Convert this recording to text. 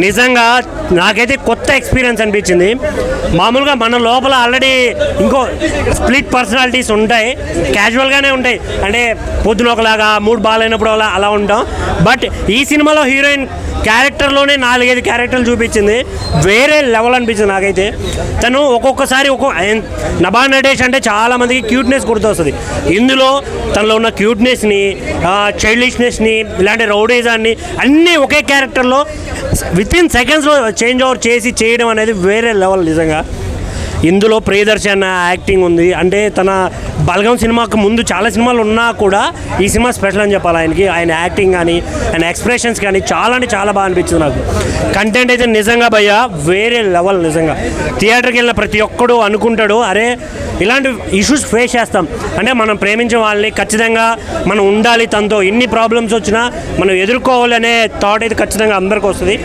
నిజంగా నాకైతే కొత్త ఎక్స్పీరియన్స్ అనిపించింది. మామూలుగా మన లోపల ఆల్రెడీ ఇంకో స్ప్లిట్ పర్సనాలిటీస్ ఉంటాయి, క్యాజువల్గానే ఉంటాయి, అంటే పొద్దున ఒకలాగా మూడ్ బాగాలేనప్పుడు అలా ఉంటాం. బట్ ఈ సినిమాలో హీరోయిన్ క్యారెక్టర్లోనే 4-5 క్యారెక్టర్లు చూపించింది, వేరే లెవెల్ అనిపించింది నాకైతే. తను ఒక్కొక్కసారి నభా నటేష్ అంటే చాలామందికి క్యూట్నెస్ గుర్తొస్తుంది. ఇందులో తనలో ఉన్న క్యూట్నెస్ని, చైల్డిష్నెస్ని, ఇలాంటి రౌడీజాన్ని అన్నీ ఒకే క్యారెక్టర్లో వితిన్ సెకండ్స్లో చేంజ్ ఓవర్ చేసి చేయడం అనేది వేరే లెవెల్ నిజంగా. ఇందులో ప్రియదర్శి అన్న యాక్టింగ్ ఉంది. అంటే తన బలగం సినిమాకు ముందు చాలా సినిమాలు ఉన్నా కూడా ఈ సినిమా స్పెషల్ అని చెప్పాలి ఆయనకి. ఆయన యాక్టింగ్ కానీ ఆయన ఎక్స్ప్రెషన్స్ కానీ చాలా అంటే చాలా బాగా అనిపించింది నాకు. కంటెంట్ అయితే నిజంగా భయ్యా వేరే లెవెల్. నిజంగా థియేటర్కి వెళ్ళిన ప్రతి ఒక్కడు అనుకుంటాడు, అరే ఇలాంటి ఇష్యూస్ ఫేస్ చేస్తాం అంటే మనం ప్రేమించిన వాళ్ళని ఖచ్చితంగా మనం ఉండాలి, తనతో ఎన్ని ప్రాబ్లమ్స్ వచ్చినా మనం ఎదుర్కోవాలి అనే థాట్ అయితే ఖచ్చితంగా అందరికీ వస్తుంది.